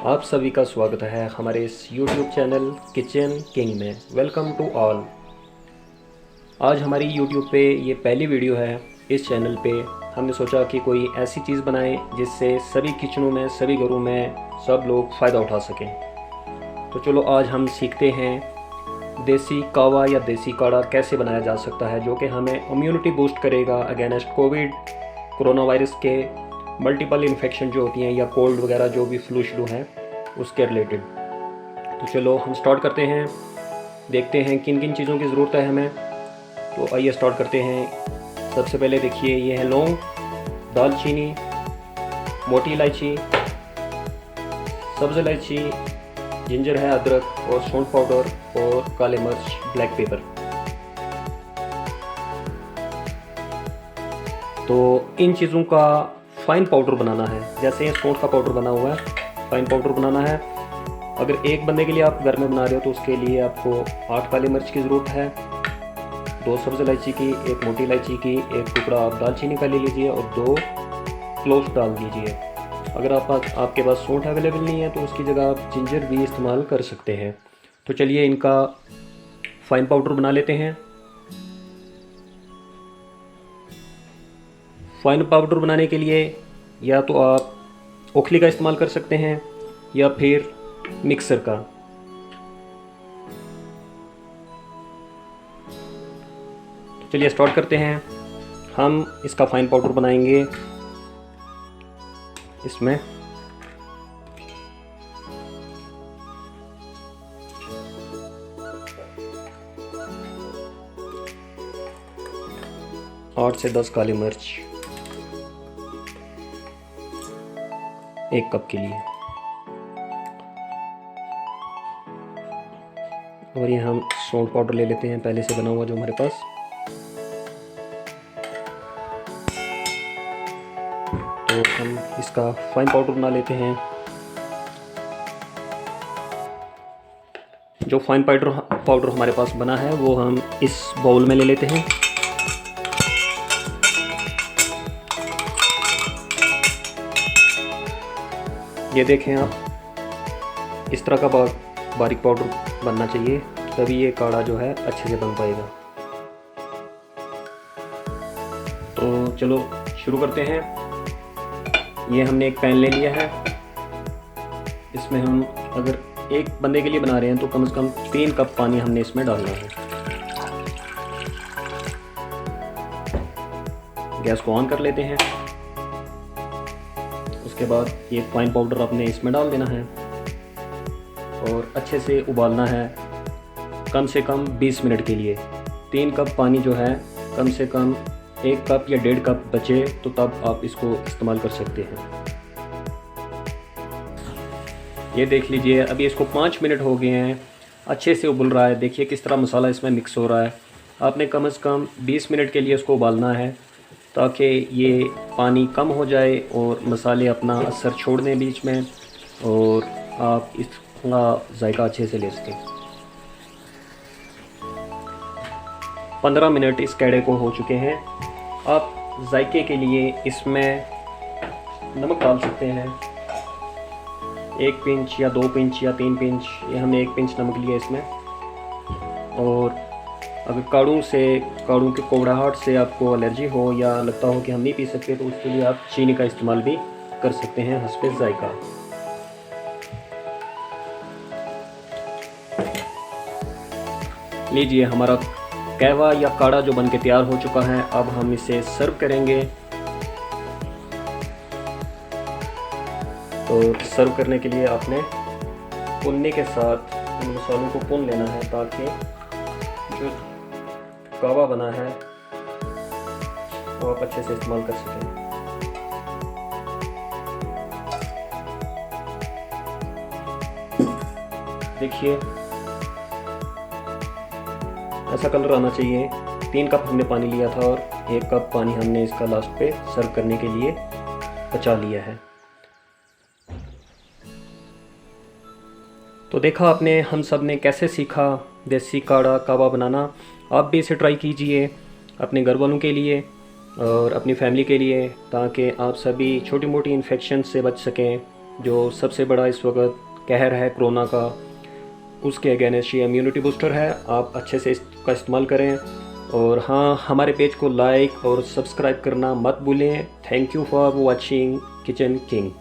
आप सभी का स्वागत है हमारे इस YouTube चैनल किचन किंग में। Welcome to all. आज हमारी YouTube पे ये पहली वीडियो है। इस चैनल पे हमने सोचा कि कोई ऐसी चीज़ बनाएं जिससे सभी किचनों में, सभी घरों में सब लोग फ़ायदा उठा सकें। तो चलो आज हम सीखते हैं देसी कावा या देसी काढ़ा कैसे बनाया जा सकता है, जो कि हमें इम्यूनिटी बूस्ट करेगा अगेंस्ट कोविड, कोरोना वायरस के मल्टीपल इन्फेक्शन जो होती हैं या कोल्ड वगैरह जो भी फ्लू शुरू है उसके रिलेटेड। तो चलो हम स्टार्ट करते हैं, देखते हैं किन किन चीज़ों की ज़रूरत है हमें। तो आइए स्टार्ट करते हैं। सबसे पहले देखिए ये है लौंग, दालचीनी, मोटी इलायची, सब्ज़ इलायची, जिंजर है, अदरक और सौंठ पाउडर और काले मिर्च, ब्लैक पेपर। तो इन चीज़ों का फाइन पाउडर बनाना है। जैसे ये सौंठ का पाउडर बना हुआ है, फाइन पाउडर बनाना है। अगर एक बंदे के लिए आप घर में बना रहे हो तो उसके लिए आपको 8 काली मिर्च की ज़रूरत है, 2 सब्ज़ इलायची की, 1 मोटी इलायची की, 1 टुकड़ा आप दालचीनी का ले लीजिए और 2 क्लोव्स डाल दीजिए। अगर आपके पास सौंठ अवेलेबल नहीं है तो उसकी जगह आप जिंजर भी इस्तेमाल कर सकते हैं। तो चलिए इनका फाइन पाउडर बना लेते हैं। फाइन पाउडर बनाने के लिए या तो आप ओखली का इस्तेमाल कर सकते हैं या फिर मिक्सर का। तो चलिए स्टार्ट करते हैं। हम इसका फाइन पाउडर बनाएंगे। इसमें आठ से 10 काली मिर्च 1 कप के लिए, और ये हम सौंठ पाउडर ले लेते हैं पहले से बना हुआ जो हमारे पास। तो हम इसका फाइन पाउडर बना लेते हैं। जो फाइन पाउडर हमारे पास बना है वो हम इस बाउल में ले लेते हैं। ये देखें आप, इस तरह का बारीक पाउडर बनना चाहिए, तभी ये काढ़ा जो है अच्छे से बन पाएगा। तो चलो शुरू करते हैं। ये हमने एक पैन ले लिया है। इसमें हम अगर एक बंदे के लिए बना रहे हैं तो कम से कम 3 कप पानी हमने इसमें डालना है। गैस को ऑन कर लेते हैं। उसके बाद ये फाइन पाउडर अपने इसमें डाल देना है और अच्छे से उबालना है कम से कम 20 मिनट के लिए। 3 कप पानी जो है कम से कम 1 कप या 1.5 कप बचे तो तब आप इसको इस्तेमाल कर सकते हैं। ये देख लीजिए, अभी इसको 5 मिनट हो गए हैं, अच्छे से उबल रहा है। देखिए किस तरह मसाला इसमें मिक्स हो रहा है। आपने कम से कम 20 मिनट के लिए इसको उबालना है ताकि ये पानी कम हो जाए और मसाले अपना असर छोड़ दें बीच में और आप इसका जायका अच्छे से ले सकें। 15 मिनट इस काढ़े को हो चुके हैं। आप जायके के लिए इसमें नमक डाल सकते हैं, 1 पिंच या 2 पिंच या 3 पिंच। ये हमने 1 पिंच नमक लिया इसमें। और अगर काढ़ों के कौड़ाहट से आपको एलर्जी हो या लगता हो कि हम नहीं पी सकते तो उसके लिए आप चीनी का इस्तेमाल भी कर सकते हैं हस्बे जायका। लीजिए हमारा कहवा या काढ़ा जो बनके तैयार हो चुका है। अब हम इसे सर्व करेंगे। तो सर्व करने के लिए आपने भुनने के साथ इन मसालों को भून लेना है ताकि जो कावा बना है वो आप अच्छे से इस्तेमाल कर सकें। देखिए ऐसा कलर आना चाहिए। 3 कप हमने पानी लिया था और 1 कप पानी हमने इसका लास्ट पे सर्व करने के लिए बचा लिया है। तो देखा आपने, हम सब ने कैसे सीखा देसी काढ़ा कावा बनाना। आप भी इसे ट्राई कीजिए अपने घर वालों के लिए और अपनी फैमिली के लिए, ताकि आप सभी छोटी मोटी इन्फेक्शन से बच सकें जो सबसे बड़ा इस वक्त कहर है कोरोना का, उसके अगेंस्ट ये इम्यूनिटी बूस्टर है। आप अच्छे से इसका इस्तेमाल करें। और हाँ, हमारे पेज को लाइक और सब्सक्राइब करना मत भूलें। Thank you for watching kitchen king.